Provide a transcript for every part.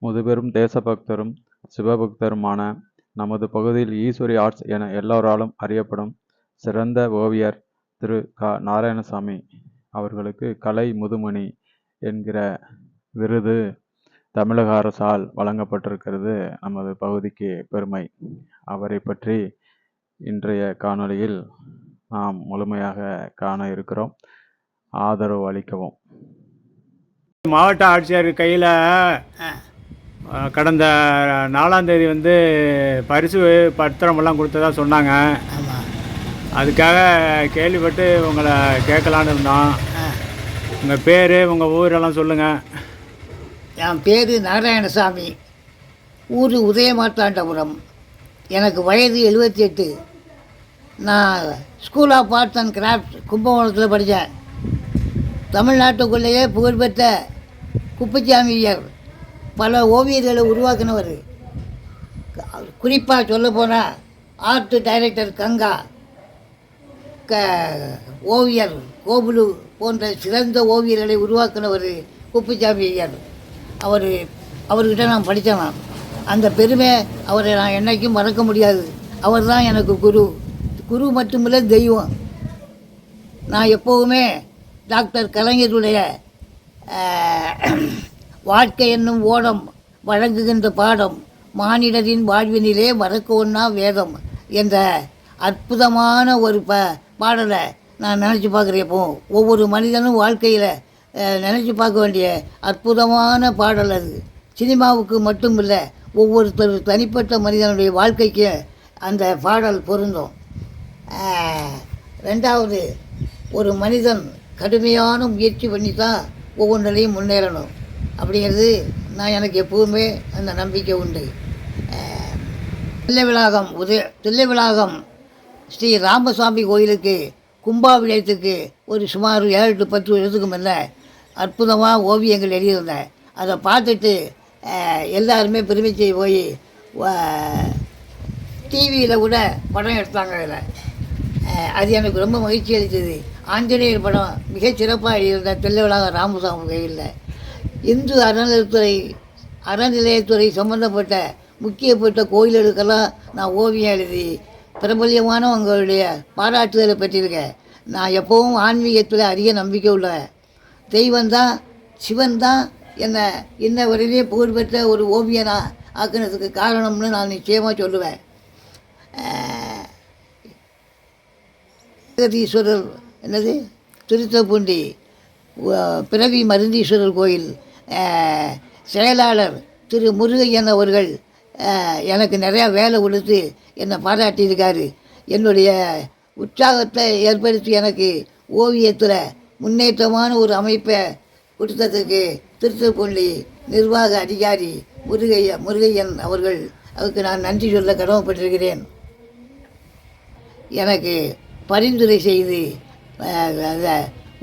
முதுபெரும் தேசபக்தரும் சிவபக்தருமான நமது பகுதியில் ஈஸ்வரி ஆர்ட்ஸ் என எல்லோராலும் அறியப்படும் சிறந்த ஓவியர் திரு க. நாராயணசாமி அவர்களுக்கு கலை முதுமணி என்கிற விருது தமிழக அரசால் வழங்கப்பட்டிருக்கிறது. நமது பகுதிக்கு பெருமை. அவரை பற்றி இன்றைய காணொளியில் நாம் முழுமையாக காண இருக்கிறோம். ஆதரவு அளிக்கவும். மாவட்ட ஆட்சியர் கையில் கடந்த 4ஆம் தேதி பரிசு பத்திரமெல்லாம் கொடுத்ததா சொன்னாங்க. அதுக்காக கேள்விப்பட்டு உங்களை கேட்கலான்னு இருந்தோம். உங்கள் பேர், உங்கள் ஊரெல்லாம் சொல்லுங்கள். என் பேர் நாராயணசாமி. ஊர் உதயமார்த்தாண்டபுரம். எனக்கு வயது 78. நான் school of arts and crafts கும்பகோணத்தில் படித்தேன். தமிழ்நாட்டுக்குள்ளேயே புகழ்பெற்ற குப்புசாமியர் பல ஓவியர்களை உருவாக்கினவர். குறிப்பாக சொல்லப்போனால் ஆர்ட் டைரக்டர் கங்கா, ஓவியர் கோபுலு போன்ற சிறந்த ஓவியர்களை உருவாக்கினவர் குப்புசாமி ஐயர். அவர்கிட்ட நான் படித்தேன். அந்த பெருமை அவரை நான் என்றைக்கும் மறக்க முடியாது. அவர் தான் எனக்கு குரு மட்டுமில்லை, தெய்வம். நான் எப்போவுமே டாக்டர் கலைஞருடைய வாழ்க்கை என்னும் ஓடம் வழங்குகின்ற பாடம் மானிடரின் வாழ்வினிலே மறக்க ஒண்ணா வேதம் என்ற அற்புதமான ஒரு பாடலை நான் நினச்சி பார்க்குறேன். எப்போ ஒவ்வொரு மனிதனும் வாழ்க்கையில் நினச்சி பார்க்க வேண்டிய அற்புதமான பாடல் அது. சினிமாவுக்கு மட்டும் இல்லை, ஒவ்வொருத்தர் தனிப்பட்ட மனிதனுடைய வாழ்க்கைக்கு அந்த பாடல் பொருந்தும். ரெண்டாவது, ஒரு மனிதன் கடுமையான முயற்சி பண்ணி தான் ஒவ்வொன்றிலையும் முன்னேறணும் அப்படிங்கிறது நான் எனக்கு எப்போவுமே அந்த நம்பிக்கை உண்டு. தில்லைவிளாகம் ஸ்ரீ ராமசாமி கோயிலுக்கு கும்பாபிஷேகத்துக்கு ஒரு சுமார் 7 to 10 வருஷத்துக்கு மேலே அற்புதமாக ஓவியங்கள் எழுதியிருந்தேன். அதை பார்த்துட்டு எல்லாருமே பெருமிச்சு போய் டிவியில் கூட படம் எடுத்தாங்க. அதில் அது எனக்கு ரொம்ப மகிழ்ச்சி அளித்தது. ஆஞ்சநேயர் படம் மிகச் சிறப்பாக எழுதியிருந்தேன் தில்லைவிளாகம் ராமசாமி கோயிலில். இந்து அறநிலையத்துறை சம்பந்தப்பட்ட முக்கியப்பட்ட கோயில்களுக்கெல்லாம் நான் ஓவியம் எழுதி பிரபல்யமானவங்களுடைய பாராட்டுதலை பெற்றிருக்கேன். நான் எப்போவும் ஆன்மீகத்தில் அதிக நம்பிக்கை உள்ளேன். தெய்வந்தான், சிவன் தான் என்னை இன்ன வரையிலே புகழ்பெற்ற ஒரு ஓவியனாக ஆக்கினதுக்கு காரணம்னு நான் நிச்சயமாக சொல்லுவேன். ஈஸ்வரர் திருத்தப்பூண்டி பிறவி மருந்தீஸ்வரர் கோயில் செயலாளர் திரு முருகையன் அவர்கள் எனக்கு நிறையா வேலை கொடுத்து என்னை பாராட்டியிருக்காரு. என்னுடைய உற்சாகத்தை ஏற்படுத்தி எனக்கு ஓவியத்தில் முன்னேற்றமான ஒரு அமைப்பை கொடுத்ததுக்கு திருத்தப்பூண்டி நிர்வாக அதிகாரி முருகையன் அவருக்கு நான் நன்றி சொல்ல கடமைப்பட்டிருக்கிறேன். எனக்கு பரிந்துரை செய்து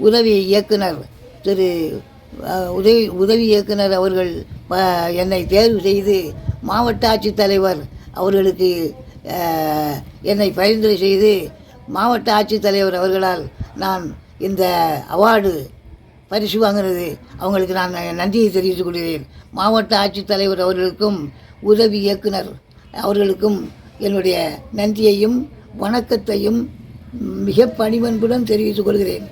உதவி இயக்குனர் உதவி இயக்குனர் அவர்கள் என்னை தேர்வு செய்து மாவட்ட ஆட்சித்தலைவர் அவர்களுக்கு என்னை பரிந்துரை செய்து மாவட்ட ஆட்சித்தலைவர் அவர்களால் நான் இந்த அவார்டு பரிசு வாங்கினது அவங்களுக்கு நான் நன்றியை தெரிவித்துக் கொள்கிறேன். மாவட்ட ஆட்சித்தலைவர் அவர்களுக்கும் உதவி இயக்குனர் அவர்களுக்கும் என்னுடைய நன்றியையும் வணக்கத்தையும் மிக பணிவன்புடன் தெரிவித்துக் கொள்கிறேன்.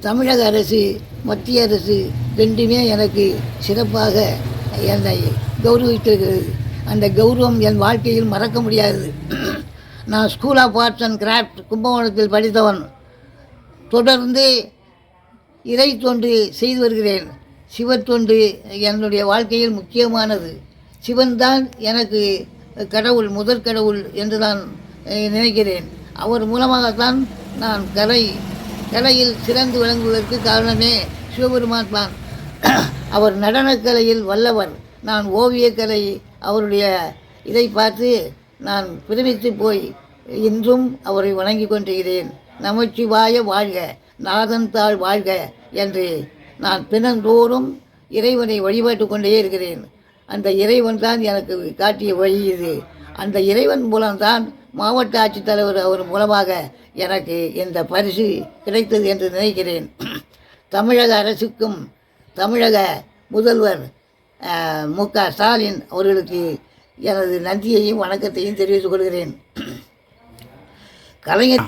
தமிழக அரசு, மத்திய அரசு ரெண்டுமே எனக்கு சிறப்பாக என்னை கௌரவித்திருக்கிறது. அந்த கௌரவம் என் வாழ்க்கையில் மறக்க முடியாது. நான் school of arts and craft கும்பகோணத்தில் படித்தவன். தொடர்ந்து இறை தொண்டு செய்து வருகிறேன். சிவத்தொண்டு என்னுடைய வாழ்க்கையில் முக்கியமானது. சிவன்தான் எனக்கு கடவுள், முதற் கடவுள் என்று நான் நினைக்கிறேன். அவர் மூலமாகத்தான் நான் கலையில் சிறந்து விளங்குவதற்கு காரணமே சிவபெருமான் தான். அவர் நடனக்கலையில் வல்லவர். நான் ஓவியக்கலை அவருடைய இதை பார்த்து நான் பிரமித்து போய் இன்றும் அவரை வணங்கி கொண்டிருக்கிறேன். நமச்சிவாய வாழ்க, நாதன் தாழ் வாழ்க என்று நான் தினந்தோறும் இறைவனை வழிபாட்டு கொண்டே இருக்கிறேன். அந்த இறைவன் தான் எனக்கு காட்டிய வழி இது. அந்த இறைவன் மூலம்தான் மாவட்ட ஆட்சித்தலைவர் அவர் மூலமாக எனக்கு இந்த பரிசு கிடைத்தது என்று நினைக்கிறேன். தமிழக அரசுக்கும் தமிழக முதல்வர் மு.க. ஸ்டாலின் அவர்களுக்கு எனது நன்றியையும் வணக்கத்தையும் தெரிவித்துக் கொள்கிறேன். கலைஞர்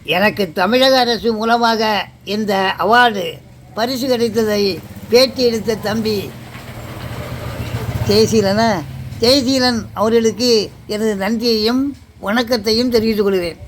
எனக்கு தமிழக அரசு மூலமாக இந்த அவார்டு பரிசு கிடைத்ததை பேட்டி எடுத்த தம்பி ஜெயசீலன் அவர்களுக்கு எனது நன்றியையும் வணக்கத்தையும் தெரிவித்துக் கொள்கிறேன்.